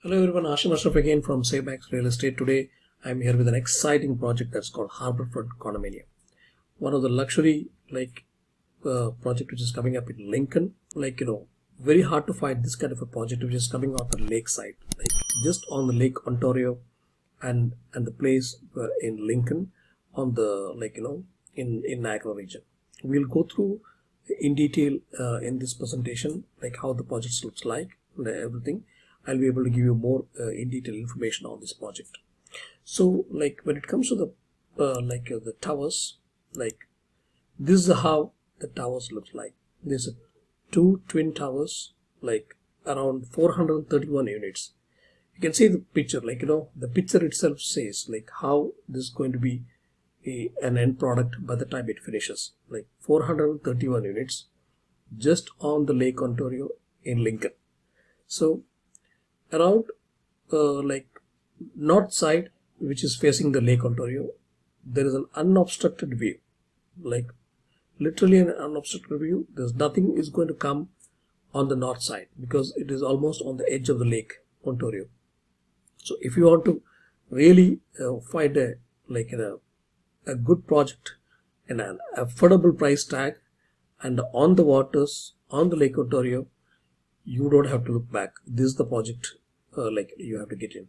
Hello everyone, Hashim Ashraf again from Saybax Real Estate. Today I'm here with an exciting project that's called Harbourfront Condominium. One of the luxury project which is coming up in Lincoln. Very hard to find this kind of a project which is coming off the lakeside, like just on the Lake Ontario and the place in Lincoln on the in Niagara region. We'll go through in detail in this presentation like how the project looks like and everything. I'll be able to give you more in detail information on this project. So when it comes to the the towers, this is how the towers looks like. There's two twin towers, around 431 units. You can see the picture, the picture itself says how this is going to be an end product by the time it finishes. 431 units just on the Lake Ontario in Lincoln. So around north side, which is facing the Lake Ontario, there is an unobstructed view, literally an unobstructed view. There's nothing is going to come on the north side because it is almost on the edge of the Lake Ontario. So if you want to really find a good project and an affordable price tag and on the waters on the Lake Ontario, you don't have to look back. This is the project you have to get in,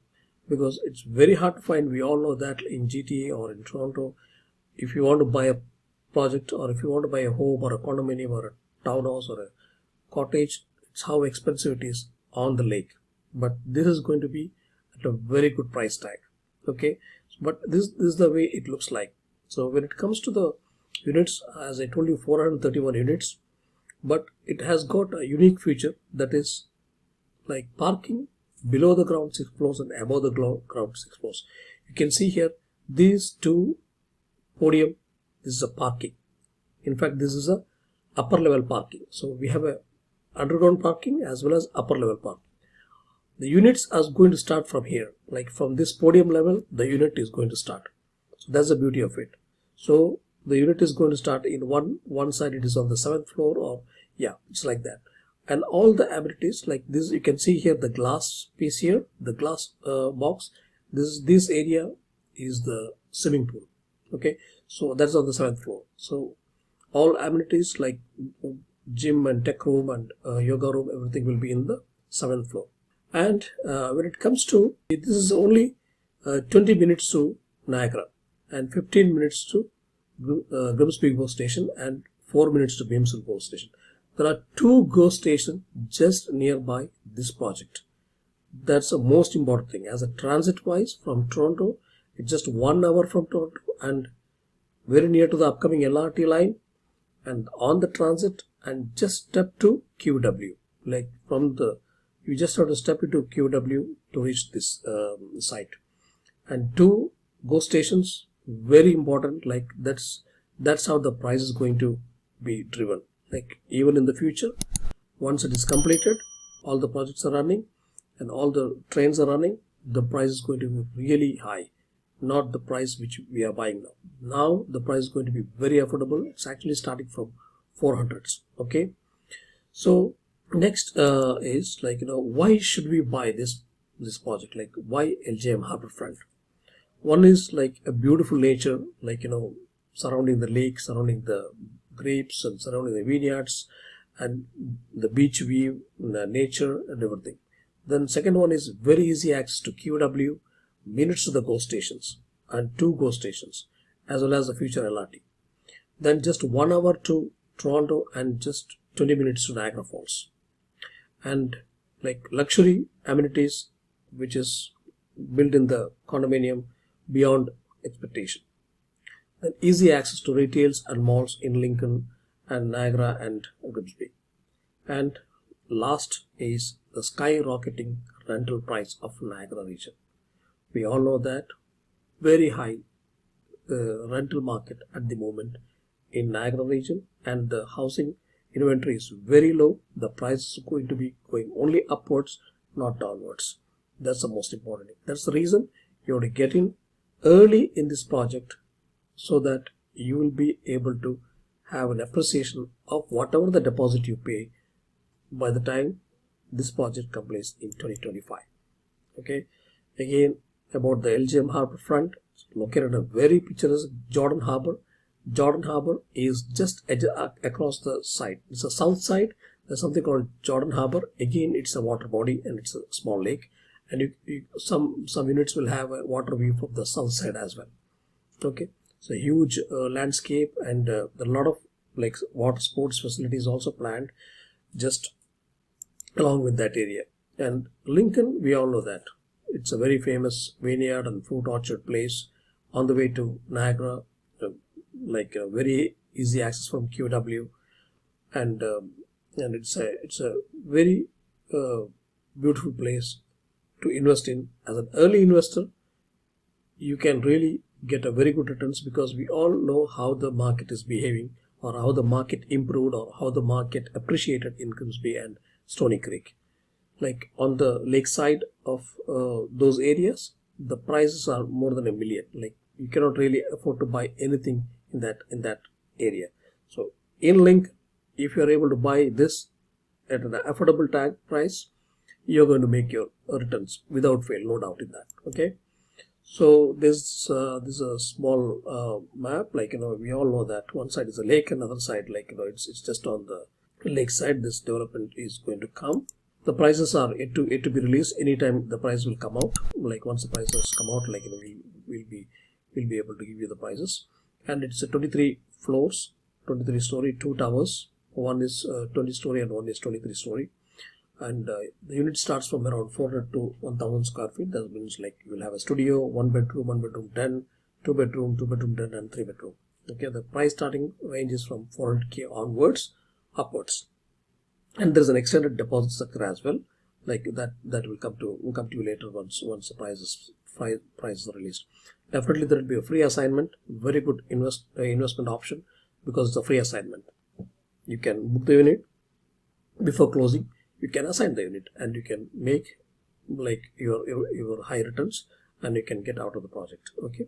because it's very hard to find. We all know that in GTA or in Toronto, if you want to buy a project or if you want to buy a home or a condominium or a townhouse or a cottage, it's how expensive it is on the lake. But this is going to be at a very good price tag. Okay, but this is the way it looks like. So when it comes to the units, as I told you, 431 units, but it has got a unique feature, that is parking below the ground 6 floors and above the ground 6 floors. You can see here these two podium. This is a parking. In fact, this is a upper level parking. So we have a underground parking as well as upper level parking. The units are going to start from here, from this podium level the unit is going to start. So that's the beauty of it. So the unit is going to start in one side, it is on the 7th floor, or it's like that. And all the amenities like this, you can see here the glass piece here, the glass box. This area is the swimming pool. Okay, so that's on the 7th floor. So all amenities like gym and tech room and yoga room, everything will be in the 7th floor. And when it comes to this, is only 20 minutes to Niagara and 15 minutes to Grimsby GO station and 4 minutes to Beamson GO station. There are 2 GO stations just nearby this project. That's the most important thing. As a transit wise from Toronto, it's just 1 hour from Toronto and very near to the upcoming LRT line and on the transit, and just step to QW. You just have to step into QW to reach this site. And 2 GO stations, very important. That's how the price is going to be driven. Even in the future, once it is completed, all the projects are running and all the trains are running, the price is going to be really high, not the price which we are buying now. Now the price is going to be very affordable. It's actually starting from 400s. Okay, so next is why should we buy this project? Why LJM Harbourfront? One is a beautiful nature, surrounding the lake, surrounding the grapes and surrounding the vineyards and the beach view, the nature and everything. Then second one is very easy access to QW, minutes to the GO stations and 2 GO stations as well as the future LRT. Then just 1 hour to Toronto and just 20 minutes to Niagara Falls. And luxury amenities which is built in the condominium beyond expectation. Then easy access to retails and malls in Lincoln and Niagara and Grimsby. And last is the skyrocketing rental price of Niagara region. We all know that very high rental market at the moment in Niagara region, and the housing inventory is very low. The price is going to be going only upwards, not downwards. That's the most important thing. That's the reason you have to get in early in this project, so that you will be able to have an appreciation of whatever the deposit you pay by the time this project completes in 2025. Okay, again about the LJM Harbourfront, located a very picturesque Jordan Harbour. Jordan Harbour is just across the side. It's a south side. There's something called Jordan Harbour. Again, it's a water body and it's a small lake. And some units will have a water view from the south side as well. Okay, it's a huge landscape, and there are a lot of like water sports facilities also planned just along with that area. And Lincoln, we all know that it's a very famous vineyard and fruit orchard place on the way to Niagara, like very easy access from QW, and it's a very beautiful place to invest in. As an early investor, you can really get a very good returns, because we all know how the market is behaving, or how the market improved, or how the market appreciated in Grimsby and Stony Creek. Like on the lakeside of those areas, the prices are more than $1 million. Like you cannot really afford to buy anything in that area. So in Lincoln, if you are able to buy this at an affordable tag price, you're going to make your returns without fail, no doubt in that. Okay, so this is a small map. Like we all know that one side is a lake, another side, like it's just on the lake side. This development is going to come. The prices are yet to be released. Anytime the price will come out. Like once the prices come out, like we'll be able to give you the prices. And it's a 23 floors, 23 story, 2 towers. One is 20 story and one is 23 story. And the unit starts from around 400 to 1000 square feet. That means like you will have a studio, 1 bedroom 10, 2 bedroom 10, and 3 bedroom. Okay, the price starting range is from 400K onwards, upwards. And there's an extended deposit structure as well. Like that will come to you later once the prices are released. Definitely there will be a free assignment. Very good investment option, because it's a free assignment. You can book the unit before closing. You can assign the unit, and you can make like your high returns, and you can get out of the project. Okay,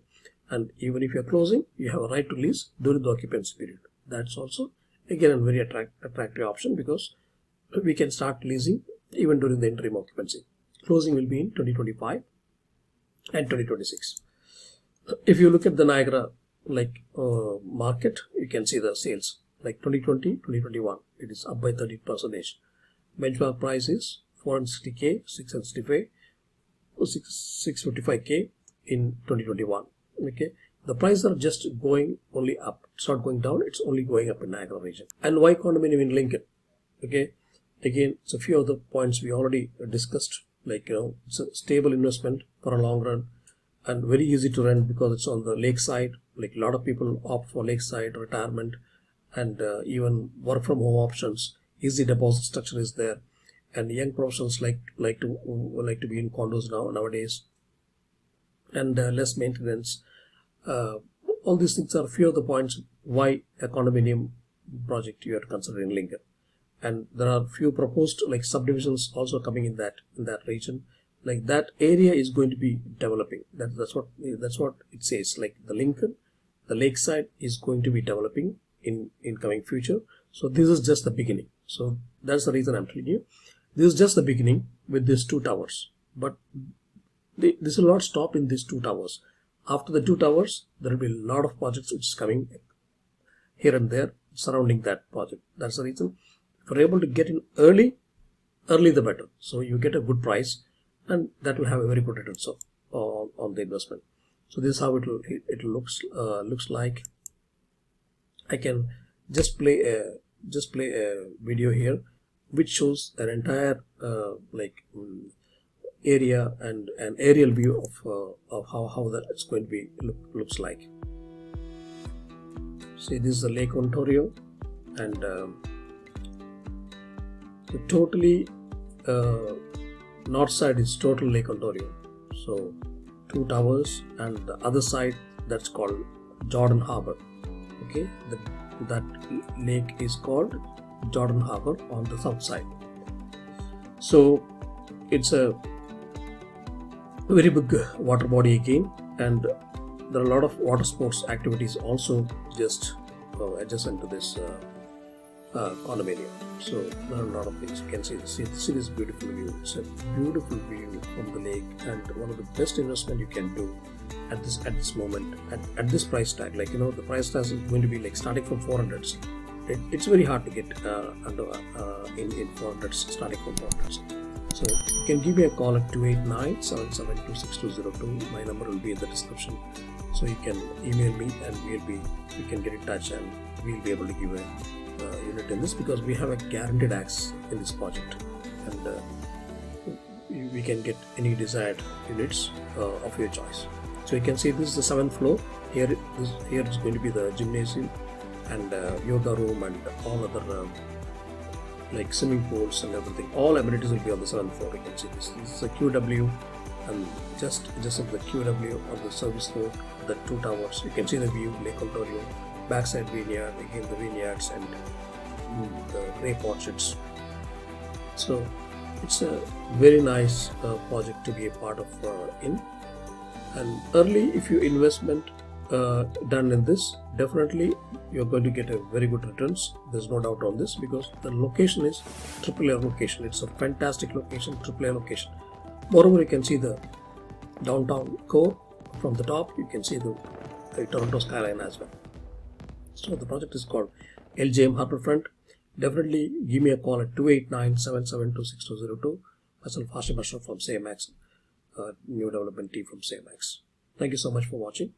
and even if you're closing, you have a right to lease during the occupancy period. That's also again a very attractive option, because we can start leasing even during the interim occupancy. Closing will be in 2025 and 2026. If you look at the Niagara market, you can see the sales like 2020, 2021. It is up by 30%. Benchmark price is 460K, 655K in 2021. Okay, the prices are just going only up. It's not going down. It's only going up in Niagara region. And why condominium in Lincoln? Okay, again, it's a few of the points we already discussed. Like it's a stable investment for a long run, and very easy to rent because it's on the lakeside. Like a lot of people opt for lakeside retirement, and even work from home options. Easy deposit structure is there, and young professionals like to be in condos nowadays, and less maintenance. All these things are few of the points why a condominium project you have to consider in Lincoln. And there are few proposed like subdivisions also coming in that region. Like that area is going to be developing. That's what it says. Like the Lincoln, the lakeside is going to be developing in coming future. So this is just the beginning. So that's the reason I'm telling you. This is just the beginning with these 2 towers. But this will not stop in these 2 towers. After the 2 towers, there will be a lot of projects which is coming here and there surrounding that project. That's the reason. If you're able to get in early the better. So you get a good price, and that will have a very good return on the investment. So this is how it looks like. I can just play a video here which shows an entire area and an aerial view of how that it's going to be looks like. See, this is the Lake Ontario, and the totally north side is total Lake Ontario. So 2 towers, and the other side that's called Jordan Harbour. Okay, that lake is called Jordan Harbour on the south side. So it's a very big water body again, and there are a lot of water sports activities also just adjacent to this condominium. So there are a lot of things you can see this beautiful view. It's a beautiful view from the lake, and one of the best investment you can do at this moment at this price tag. Like, the price tag is going to be like starting from 400s. It's very hard to get in 400s, starting from 400s. So you can give me a call at 289-772-6202. My number will be in the description. So you can email me and we can get in touch, and we'll be able to give a unit in this, because we have a guaranteed access in this project, and we can get any desired units of your choice. So you can see this is the 7th floor. Here is going to be the gymnasium and yoga room and all other like swimming pools and everything. All amenities will be on the 7th floor. You can see this is a QW, and just of the QW on the service road, the 2 towers. You can see the view, Lake Ontario, backside vineyard, again the vineyards and the grape orchards. So it's a very nice project to be a part of in. And early, if you investment done in this, definitely you're going to get a very good returns. There's no doubt on this, because the location is AAA location. It's a fantastic location, AAA location. Moreover, you can see the downtown core from the top. You can see the Toronto skyline as well. So the project is called LJM Harbourfront. Definitely give me a call at 289-772-6202. Myself, Hashim Ashraf from CMX, new development team from CMX. Thank you so much for watching.